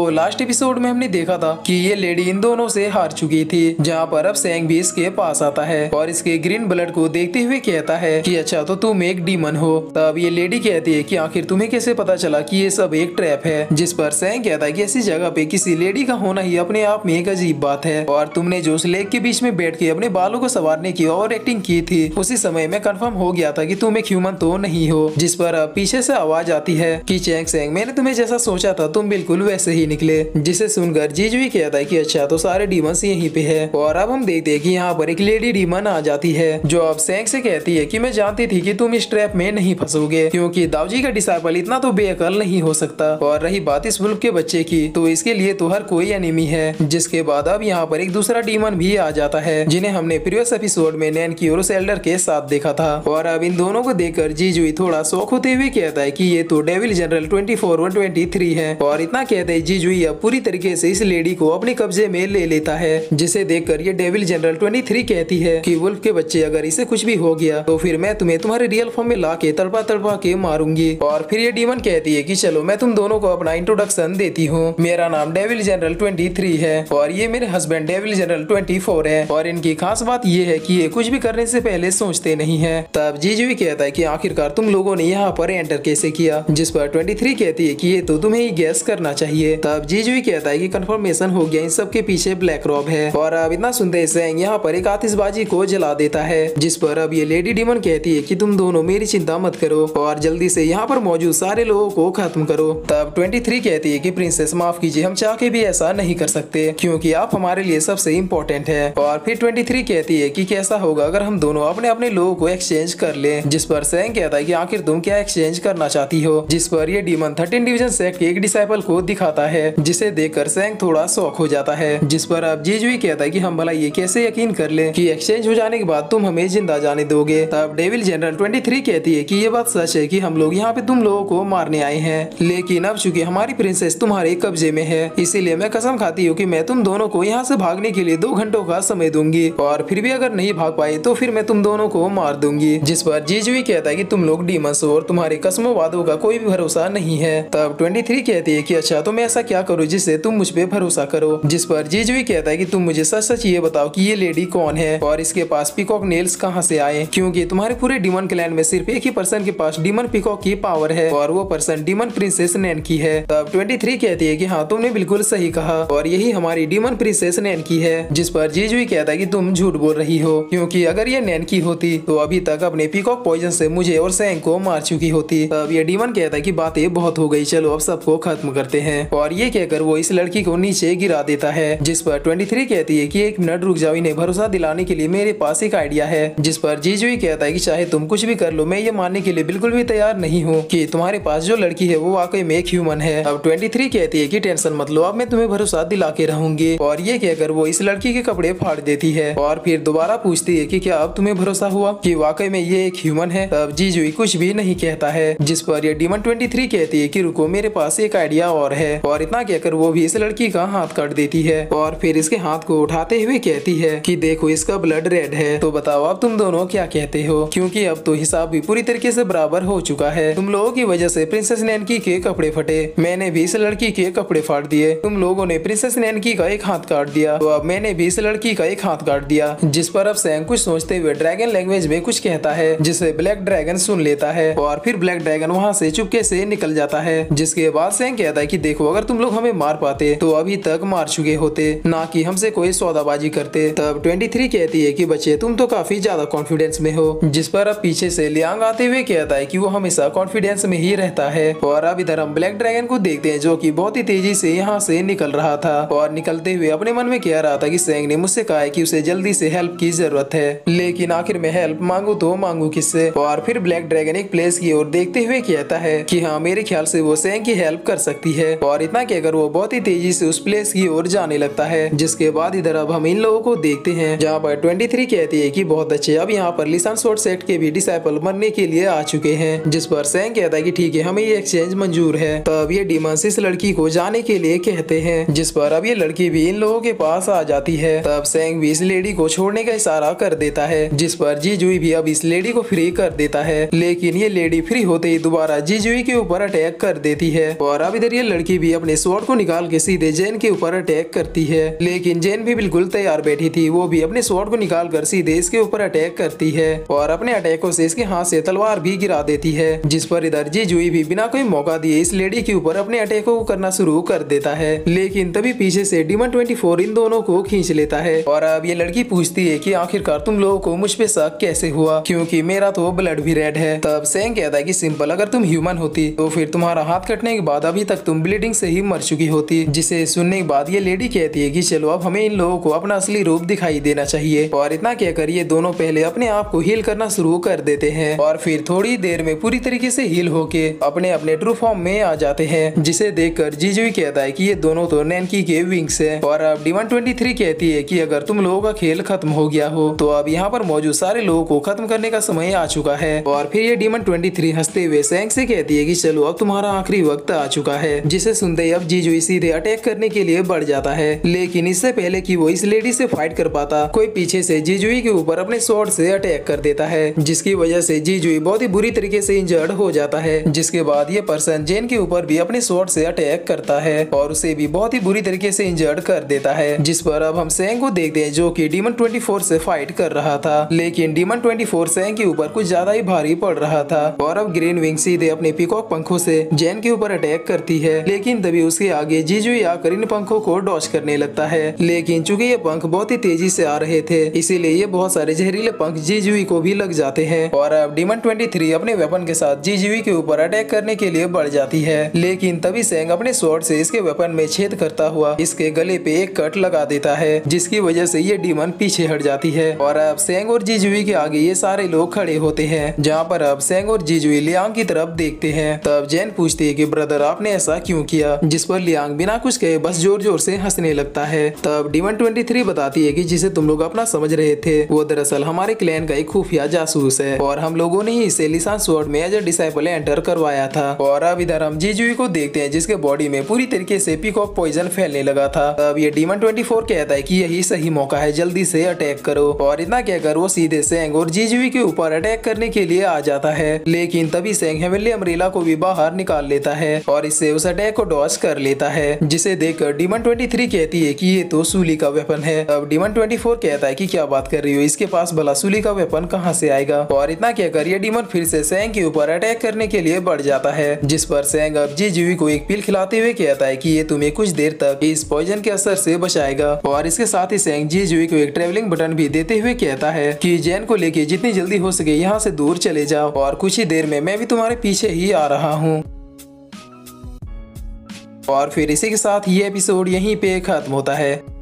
तो last episode में हमने देखा था कि ये लेडी इन दोनों से हार चुकी थी, जहाँ पर अब सेंग भी इसके पास आता है और इसके ग्रीन ब्लड को देखते हुए कहता है कि अच्छा तो तुम एक डीमन हो। तब ये लेडी कहती है कि आखिर तुम्हें कैसे पता चला कि ये सब एक ट्रैप है, जिस पर सेंग कहता है कि ऐसी जगह पे किसी लेडी का होना ही अपने आप में एक अजीब बात है, और तुमने जो उस लेक के बीच में बैठ के अपने बालों को संवारने की और एक्टिंग की थी उसी समय में कंफर्म हो गया था कि तुम एक ह्यूमन तो नहीं हो। जिस पर अब पीछे से आवाज आती है कि चैंग सेंग मैंने तुम्हें जैसा सोचा था तुम बिल्कुल वैसे ही निकले, जिसे सुनकर जीजुई कहता है कि अच्छा तो सारे डीमंस यहीं पे है। और अब हम देखते हैं कि यहाँ पर एक लेडी डीमन आ जाती है जो अब सेंग से कहती है कि मैं जानती थी कि तुम इस ट्रैप में नहीं फंसोगे, क्योंकि दाऊजी का डिसाइपल इतना तो बेअकल नहीं हो सकता। और रही बात इस वुल्फ के बच्चे की, तो इसके लिए तो हर कोई एनिमी है। जिसके बाद अब यहाँ पर एक दूसरा डीमन भी आ जाता है जिन्हें हमने प्रीवियस एपिसोड में नैनकी और उस एल्डर के साथ देखा था। और अब इन दोनों को देखकर जीजुई थोड़ा शौक होते हुए कहता है कि ये तो डेविल जनरल 24/23 है। और इतना कहते ही जीजुई अब पूरी तरीके से इस लेडी को अपने कब्जे में ले लेता है, जिसे देखकर ये डेविल जनरल 23 कहती है कि वुल्फ के बच्चे अगर इसे कुछ भी हो गया तो फिर मैं तुम्हें तुम्हारे रियल फॉर्म में ला के तड़पा तड़पा के मारूंगी। और फिर ये डीमन कहती है कि चलो मैं तुम दोनों को अपना इंट्रोडक्शन देती हूँ, मेरा नाम डेविल जनरल 23 है और ये मेरे हस्बैंड डेविल जनरल 24 है। और इनकी खास बात ये है कि ये कुछ भी करने से पहले सोचते नहीं है। तब जीजुई कहता है कि आखिरकार तुम लोगों ने यहाँ पर एंटर कैसे किया, जिस पर 23 कहती है कि ये तो तुम्हें ही गैस करना चाहिए। तब जीजुई कहता है कि कंफर्मेशन हो गया, इन सब के पीछे ब्लैक रॉब है। और अब इतना सुनते सेंग यहाँ पर एक आतिशबाजी को जला देता है, जिस पर अब ये लेडी डीमन कहती है कि तुम दोनों मेरी चिंता मत करो और जल्दी से यहाँ पर मौजूद सारे लोगों को खत्म करो। तब 23 कहती है कि प्रिंसेस माफ कीजिए, हम चाह के भी ऐसा नहीं कर सकते क्योंकि आप हमारे लिए सबसे इम्पोर्टेंट है। और फिर 23 कहती है कि कैसा होगा अगर हम दोनों अपने अपने लोगों को एक्सचेंज कर ले, जिस पर सेंग कहता है कि आखिर तुम क्या एक्सचेंज करना चाहती हो। जिस पर ये डीमन 13 डिवीजन सेक्ट के एक डिसाइपल को दिखाता है, जिसे देखकर सेंग थोड़ा शॉक हो जाता है। जिस पर अब जीजुई कहता है कि हम भला ये कैसे यकीन कर ले कि एक्सचेंज हो जाने के बाद तुम हमें जिंदा जाने दोगे। तब डेविल जनरल 23 कहती है कि ये बात सच है कि हम लोग यहाँ पे तुम लोगों को मारने आए हैं, लेकिन अब चूंकि हमारी प्रिंसेस तुम्हारे कब्जे में है इसीलिए मैं कसम खाती हूँ कि मैं तुम दोनों को यहाँ से भागने के लिए 2 घंटों का समय दूंगी, और फिर भी अगर नहीं भाग पाए तो फिर मैं तुम दोनों को मार दूंगी। जिस पर जीजुई कहता है कि तुम लोग डीमंस हो और तुम्हारे कसमों वादों का कोई भी भरोसा नहीं है। तब 23 कहती है कि अच्छा तो मैं ऐसा क्या करूँ जिससे तुम मुझ पे भरोसा करो। जिस पर जीजुई कहता है कि तुम मुझे सच सच ये बताओ कि ये लेडी कौन है और इसके पास पीकॉक नेल्स कहाँ से आए, क्योंकि तुम्हारे पूरे डीमन क्लैन में सिर्फ एक ही पर्सन के पास डीमन पीकॉक की पावर है और वो पर्सन डीमन प्रिंसेस नैनकी है। तब 23 कहती है कि हाँ तुमने बिल्कुल सही कहा और यही हमारी डीमन प्रिंसेस नैनकी है। जिस पर जीजुई कहता है कि तुम झूठ बोल रही हो, क्योंकि अगर ये नैनकी होती तो अभी तक अपने पीकॉक पॉइजन से मुझे और सेंग को मार चुकी होती। तब ये डीमन कहता है कि बातें बहुत हो गई, चलो अब सबको खत्म करते हैं। और ये कहकर वो इस लड़की को नीचे गिरा देता है। जिस पर 23 कहती है कि 1 मिनट रुक जाओ, इन्हें भरोसा दिलाने के लिए मेरे पास एक आइडिया है। जिस पर जीजुई कहता है कि चाहे तुम कुछ भी कर लो, मैं ये मानने के लिए बिल्कुल भी तैयार नहीं हूँ कि तुम्हारे पास जो लड़की है वो वाकई में एक ह्यूमन है। अब 23 कहती है कि टेंशन मत लो, अब मैं तुम्हें भरोसा दिला के रहूंगी। और ये कहकर वो इस लड़की के कपड़े फाड़ देती है और फिर दोबारा पूछती है कि क्या अब तुम्हें भरोसा हुआ कि वाकई में ये एक ह्यूमन है। तब जीजुई कुछ भी नहीं कहता है। जिस पर ये डीमन 23 कहती है कि रुको, मेरे पास एक आइडिया और है। और इतना कहकर वो भी इस लड़की का हाथ काट देती है और फिर इसके हाथ को उठाते हुए कहती है कि देखो इसका ब्लड रेड है, तो बताओ अब तुम दोनों क्या कहते हो, क्योंकि अब तो हिसाब भी पूरी तरीके से बराबर हो चुका है। तुम लोगों की वजह से प्रिंसेस नैनकी के कपड़े फटे, मैंने भी इस लड़की के कपड़े फाड़ दिए, तुम लोगों ने प्रिंसेस नैनकी का एक हाथ काट दिया, तो अब मैंने भी इस लड़की का एक हाथ काट दिया। जिस पर अब सेंग कुछ सोचते हुए ड्रैगन लैंग्वेज में कुछ कहता है, जिसे ब्लैक ड्रैगन सुन लेता है और फिर ब्लैक ड्रैगन वहाँ से चुपके से निकल जाता है। जिसके बाद सेंग कहता है कि देखो अगर तुम लोग हमें मार पाते तो अभी तक मार चुके होते, ना कि हमसे कोई सौदाबाजी करते। तब 23 कहती है कि बच्चे तुम तो काफी ज्यादा कॉन्फिडेंस में हो। जिस पर अब पीछे से लियांग आते हुए कहता है कि वो हमेशा कॉन्फिडेंस में ही रहता है। और अब इधर हम ब्लैक ड्रैगन को देखते हैं जो कि बहुत ही तेजी से यहाँ से निकल रहा था और निकलते हुए अपने मन में कह रहा था कि सेंग ने मुझसे कहा है कि उसे जल्दी से हेल्प की जरूरत है, लेकिन आखिर में हेल्प मांगू तो मांगू किससे। और फिर ब्लैक ड्रैगन एक प्लेस की ओर देखते हुए कहता है कि हाँ मेरे ख्याल से वो सेंग की हेल्प कर सकती है। और इतना कहकर वो बहुत ही तेजी से उस प्लेस की ओर जाने लगता है। जिसके बाद इधर अब हम इन लोगों को देखते हैं जहाँ पर 23 कहती है कि बहुत अच्छे, अब यहाँ पर लिसन सोर्ड सेक्ट के भी डिसाइपल मरने के लिए आ चुके हैं। जिस पर सेंग कहता है कि ठीक है हमें ये एक्सचेंज मंजूर है। तब ये डीमंस इस लड़की को जाने के लिए कहते हैं। जिस पर अब ये लड़की भी इन लोगों के पास आ जाती है। तब सेंग भी इस लेडी को छोड़ने का इशारा कर देता है। जिस पर जीजुई भी अब इस लेडी को फ्री कर देता है, लेकिन ये लेडी फ्री होते ही दोबारा जीजुई के ऊपर अटैक कर देती है। और अब इधर ये लड़की भी अपने स्वॉर्ड को निकाल के सीधे जैन के ऊपर अटैक करती है, लेकिन जैन भी बिल्कुल तैयार बैठी थी। वो भी अपने स्वॉर्ड को निकाल कर सीधे इसके ऊपर अटैक करती है और अपने अटैकों से इसके हाथ से तलवार भी गिरा देती है, जिस पर इधर जीजुई भी बिना कोई मौका दिए इस लेडी के ऊपर अपने अटैकों को करना शुरू कर देता है। लेकिन तभी पीछे से डीमन 24 इन दोनों को खींच लेता है और अब ये लड़की पूछती है कि आखिरकार तुम लोगों को मुझ पे शक कैसे हुआ, क्योंकि मेरा तो ब्लड भी रेड है। तब सेंग कहता है कि सिंपल, अगर तुम ह्यूमन होती तो फिर तुम्हारा हाथ कटने के बाद अभी तक तुम ब्लीडिंग से ही मर चुकी होती। जिसे सुनने के बाद ये लेडी कहती है कि चलो अब हमें इन लोगों को अपना असली रूप दिखाई देना चाहिए। और इतना कहकर ये दोनों पहले अपने आप को हील करना शुरू कर देते हैं और फिर थोड़ी देर में पूरी तरीके से हील होके अपने अपने ट्रू फॉर्म में आ जाते हैं, जिसे देखकर जीजुई कहता है कि ये दोनों तो नैनकी के विंग्स है। और अब डीमन 23 कहती है कि अगर तुम लोगों का खेल खत्म हो गया हो तो अब यहाँ पर मौजूद सारे लोगों को खत्म करने का समय आ चुका है। और फिर ये डीमन 23 हंसते हुए सेंग से कहती है कि चलो अब तुम्हारा आखिरी वक्त आ चुका है, जिसे सुनते ही अब जीजुई सीधे अटैक करने के लिए बढ़ जाता है। लेकिन इससे पहले कि वो इस लेडी से फाइट कर पाता, कोई पीछे से जीजुई के ऊपर अपने स्वॉर्ड से अटैक कर देता है, जिसकी वजह से जीजुई बहुत ही बुरी तरीके से इंजर्ड हो जाता है। जिसके बाद ये पर्सन जेन के ऊपर भी अपने स्वॉर्ड से अटैक करता है और उसे भी बहुत ही बुरी तरीके से इंजर्ड कर देता है। जिस पर अब हम सेंग को देखते हैं जो कि डीमन 24 से फाइट कर रहा था, लेकिन डीमन 24 सेंग के ऊपर कुछ ज्यादा ही भारी पड़ रहा था। और अब ग्रीन विंग सीधे अपने पीकॉक पंखों से जेन के ऊपर अटैक करती है, लेकिन तभी उसके आगे जीजुई आकर इन पंखों को डॉच करने लगता है। लेकिन चूंकि ये पंख बहुत ही तेजी से आ रहे थे, इसीलिए ये बहुत सारे जहरीले पंख जीजुई को भी लग जाते हैं। और अब डीमन 23 अपने वेपन के साथ जीजुई के ऊपर अटैक करने के लिए बढ़ जाती है, लेकिन तभी सेंग अपने स्वॉर्ड से इसके वेपन में छेद करता हुआ इसके गले पे एक कट लगा देता है, जिसकी वजह से ये डीमन पीछे हट जाती है। और अब सेंग और जीजुई के आगे ये सारे लोग खड़े होते हैं, जहाँ पर अब सेंग और जीजुई लियांग की तरफ देखते हैं। तब जेन पूछती है कि ब्रदर आपने ऐसा क्यों किया, जिस पर लियांग बिना कुछ कहे बस जोर जोर से हंसने लगता है। तब डीमन 23 बताती है कि जिसे तुम लोग अपना समझ रहे थे वो दरअसल हमारे क्लैन का एक खुफिया जासूस है और हम लोगों ने ही इसे लिसान स्वॉर्ड में एज अ डिसाइपल एंटर करवाया था। और अब इधर हम जीजुई को देखते हैं जिसके बॉडी में पूरी तरीके से पीकॉक पॉइजन फैलने लगा था। तब ये डीमन 24 कहता है कि यही सही मौका है, जल्दी से अटैक करो। और इतना कहकर वो सीधे सेंग और जीजुई के ऊपर अटैक करने के लिए आ जाता है, लेकिन तभी सेंग हेवनली अम्ब्रेला को भी बाहर निकाल लेता है और इससे उस अटैक को डॉज कर लेता है, जिसे देखकर डीमन 23 कहती है कि ये तो सूली का वेपन है। अब डीमन 24 कहता है कि क्या बात कर रही हो, इसके पास भला सूली का वेपन कहाँ से आएगा। और इतना कहकर ये डीमन फिर से सेंग के ऊपर अटैक करने के लिए बढ़ जाता है, जिस पर सेंग अब जीजुई को एक पिल खिलाते हुए कहता है कि ये तुम्हें कुछ देर तक इस पॉइजन के असर से बचाएगा। और इसके साथ ही सेंग जीजुई को एक ट्रेवलिंग बटन भी देते हुए कहता है कि जैन को लेके जितनी जल्दी हो सके यहाँ से दूर चले जाओ और कुछ ही देर में मैं भी तुम्हारे पीछे ही आ रहा हूँ। और फिर इसी के साथ ये एपिसोड यहीं पे खत्म होता है।